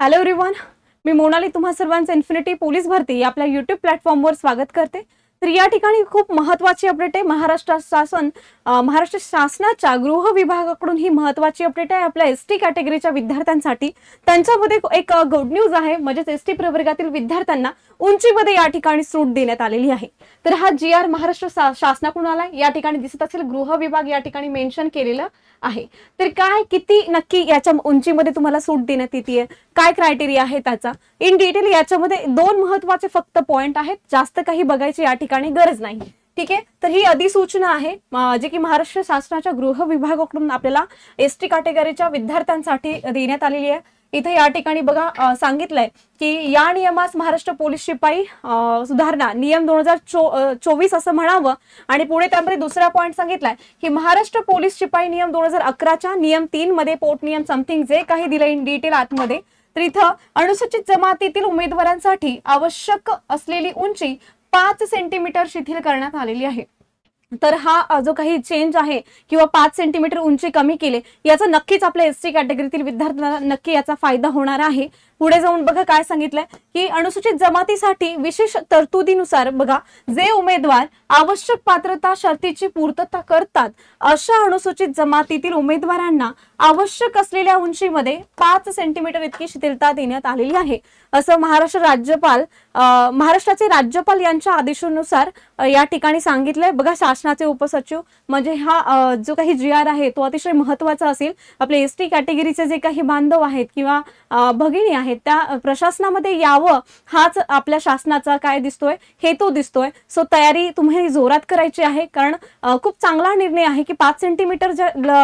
Hello everyone, मी मोनाली तुम्हा सर्वांचं infinity police भरती या आपल्या YouTube प्लॅटफॉर्मवर स्वागत करते। तर या ठिकाणी खूप महत्त्वाची अपडेट आहे। महाराष्ट्र शासनाच्या गृह विभागाकडून ही महत्त्वाची अपडेट आहे आपल्या एसटी कॅटेगरीच्या विद्यार्थ्यांसाठी। त्यांच्यामध्ये एक गुड न्यूज आहे, म्हणजे एसटी प्रवर्गातील विद्यार्थ्यांना उंचीमध्ये या ठिकाणी सूट देण्यात आलेली आहे। तर हा GR महाराष्ट्र शासनाकडून आला, या ठिकाणी दिसत असेल गृह विभाग या ठिकाणी मेन्शन केलेलं आहे। तर काय किती नक्की याच्या उंचीमध्ये तुम्हाला सूट देण्यात येते, काय क्रायटेरिया आहे त्याचा इन डिटेल याच्यामध्ये दोन महत्त्वाचे फक्त पॉइंट आहेत, जास्त काही बघायची या ठिकाणी गरज नाही। ठीक आहे, तर ही अधिसूचना आहे जे की महाराष्ट्र शासनाच्या गृह विभागाकडून आपल्याला एसटी कॅटेगरीच्या विद्यार्थ्यांसाठी देण्यात आलेली आहे। इथे या ठिकाणी बघा सांगितलंय की या नियमास महाराष्ट्र पोलीस शिपाई सुधारणा नियम 2024 असं म्हणावं, आणि पुढे त्यामध्ये दुसरा पॉइंट सांगितलाय की महाराष्ट्र पोलीस शिपाई नियम 2011च्या नियम 3 मध्ये पोट नियम समथिंग जे काही दिलंय इन डिटेल आतमध्ये। तर इथं अनुसूचित जमातीतील उमेदवारांसाठी आवश्यक असलेली उंची 5 सेंटीमीटर शिथिल करण्यात आलेली आहे। तर हा जो काही चेंज आहे किंवा 5 सेंटीमीटर उंची कमी केले, याचा नक्कीच आपल्या एसटी कॅटेगरीतील विद्यार्थ्यांना नक्की याचा फायदा होणार आहे। पुढे जाऊन बघा काय सांगितलंय की अनुसूचित जमातीसाठी विशेष तरतुदीनुसार बघा जे उमेदवार आवश्यक पात्रता शर्तीची पूर्तता करतात अशा अनुसूचित जमातीतील उमेदवारांना आवश्यक असलेल्या उंचीमध्ये 5 सेंटीमीटर इतकी शिथिलता देण्यात आलेली आहे, असं महाराष्ट्राचे राज्यपाल यांच्या आदेशानुसार या ठिकाणी सांगितलंय। बघा शासनाचे उपसचिव म्हणजे हा जो काही GR आहे तो अतिशय महत्त्वाचा असेल। आपले एसटी कॅटेगरीचे जे काही बांधव आहेत किंवा भगिनी आहेत त्या प्रशासनामध्ये यावं, हाच आपल्या शासनाचा काय दिसतोय हेतू दिसतोय। सो तयारी तुम्ही जोरात करायची आहे, कारण खूप चांगला निर्णय आहे की 5 सेंटीमीटर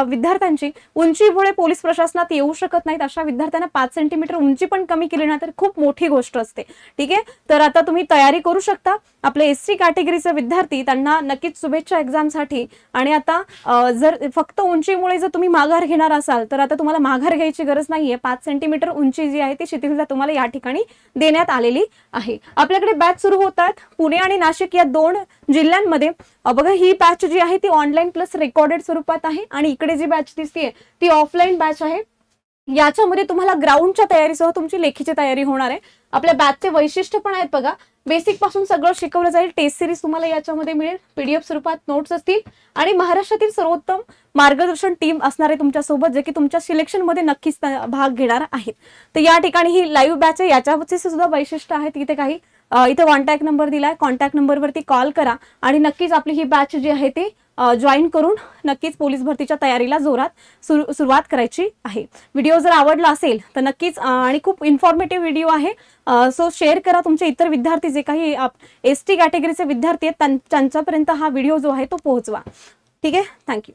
विद्यार्थ्यांची उंचीमुळे पोलीस प्रशासनात येऊ शकत नाहीत अशा विद्यार्थ्यांना 5 सेंटीमीटर उंची पण कमी केली ना तर खूप मोठी गोष्ट असते। ठीक आहे, तर आता तुम्ही तयारी करू शकता। आपले एसटी कॅटेगरीचे विद्यार्थी त्यांना नक्कीच शुभेच्छा एक्झामसाठी। आणि आता जर फक्त उंचीमुळे जर तुम्ही माघार घेणार असाल तर आता तुम्हाला माघार घ्यायची गरज नाहीये। 5 सेंटीमीटर उंची जी आहे ती शिथिलता तुम्हाला या ठिकाणी देण्यात आलेली आहे। आपल्याकडे बॅच सुरू होतात पुणे आणि नाशिक या 2 जिल्ह्यांमध्ये। बघा ही बॅच जी आहे ती ऑनलाईन प्लस रेकॉर्डेड स्वरूपात आहे, आणि इकडे जी बॅच दिसते ती ऑफलाईन बॅच आहे। याच्यामध्ये तुम्हाला ग्राउंडच्या तयारीसह तुमची लेखीची तयारी होणार आहे। आपल्या बॅचचे वैशिष्ट्य पण आहेत बघा, बेसिक पासून सगळं शिकवलं जाईल। टेस्ट सिरीज तुम्हाला याच्यामध्ये मिळेल, PDF स्वरूपात नोट्स असतील, आणि महाराष्ट्रातील सर्वोत्तम मार्गदर्शन टीम असणार आहे तुमच्या सोबत, जे की तुमच्या सिलेक्शन मध्ये नक्कीच भाग घेणार आहेत। तर या ठिकाणी ही लाईव्ह बॅच आहे, याच्यावरचे सुद्धा वैशिष्ट्य आहेत। इथे काही इथे कॉन्टॅक्ट नंबर दिलाय, कॉन्टॅक्ट नंबरवरती कॉल करा आणि नक्कीच आपली ही बॅच जी आहे ती जॉईन करून नक्कीच पोलीस भरतीच्या तयारीला जोरात सुरुवात करायची आहे। व्हिडिओ जर आवडला असेल तर नक्कीच, आणि खूप इन्फॉर्मेटिव्ह व्हिडिओ आहे, सो शेअर करा। तुमचे इतर विद्यार्थी जे काही एसटी कॅटेगरीचे विद्यार्थी आहेत त्यांच्यापर्यंत हा व्हिडिओ जो आहे तो पोहोचवा। ठीक आहे, थँक्यू।